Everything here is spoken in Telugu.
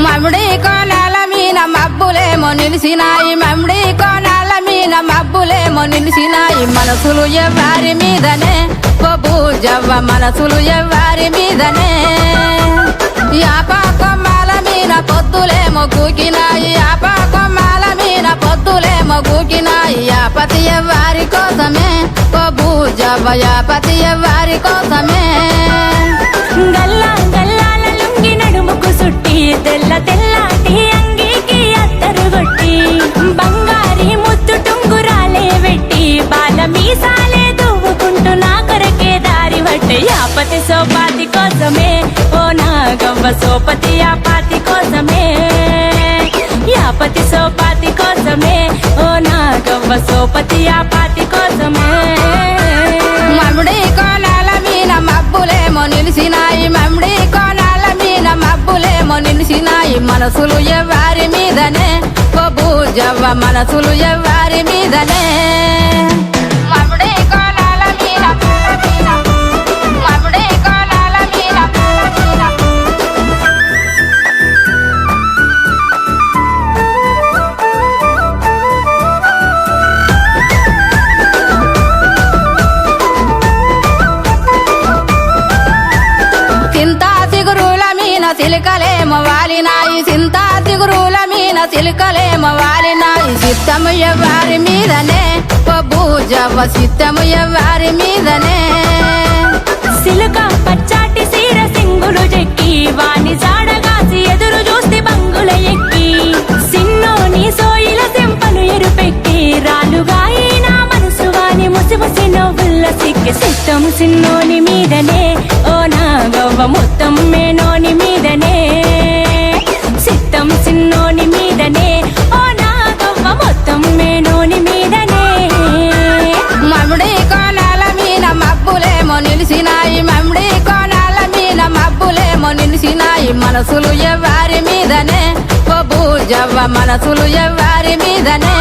మమ్మిడి కోనాల మీన మబ్బులేమో నిలిసినాయి, మమ్మిడి కోనాల మీన మబ్బులేమో నిలిసినాయి. మనసులు ఎవ్వారి మీదనే ఓ బూజవ్వ, మనసులు ఎవ్వారి మీదనే. యాప కొమ్మల మీన పొద్దులేమో కూకినాయి, యాప కొమ్మల మీన పొద్దులేమో కూకినాయి. యాపతి ఎవ్వారి కోసమే ఓ బూజవ్వ, యాపతి ఎవ్వారి కోసమే. గల్లా గల్లాల లుంగి నడుముకు సుట్టి, తెల్ల తెల్లాటి అంగీకి అత్తరు కొట్టి, బంగారి ముద్దు టుంగురాలే వెట్టి, బాల మీసాలే దువ్వుకుంటూ నా కొరకే దారి వట్టే. యాపతి సోపాతి కోసమే ఓ నాగవ్వ, సోపతి యాపాతి కోసమే. యాపతి సోపాతి కోసమే ఓ నాగవ్వ, సోపతి యాపాతి కోసమే. మమ్మిడి కోనాల మీన మబ్బులేమో నిలిసినాయి, మమ్మిడి కోనాల మీన మబ్బులేమో నిలిసినాయి. మనసులు ఎవ్వారి మీదనే ఓ బూజవ్వ, మనసులు ఎవ్వారి మీదనే. మమ్మిడి కోనాల మీన మమ్మిడి కోనాల మీన చింతా చిగురుల మీన చిలుకలేమో వాలినాయి, చింతా చిగురుల మీన చిలుకలేమో వాలినాయి. చిత్తము ఎవ్వారి మీదనే ఓ బూజవ్వ, చిత్తము ఎవ్వారి మీదనే. సిలుక పచ్చాటి సీర సింగులు చెక్కి, వాణి జాడగాసి ఎదురు చూస్తే బంగుల ఎక్కి, సిన్నోని సోయిల సెంపను ఎరుపెక్కి, రాలుగాయి నా మనసు వాని ముసిముసి నవ్వుల్ల సిక్కి. సిట్టము సిన్నోని మీదనే ఓ నాగవ్వ, మొత్తం మేనోని మీదనే. సిట్టం సిన్నోని మీదనే ఓ నాగవ్వ, మొత్తం మేనోని మీదనే. మమ్మిడి కోనాల మీన మబ్బులేమో నిలిసినాయి, మమ్మిడి కోనాల మీన మబ్బులేమో నిలిసినాయి. మనసులు ఎవ్వారి మీదనే ఓ బూజవ్వ, మనసులు ఎవ్వారి మీదనే.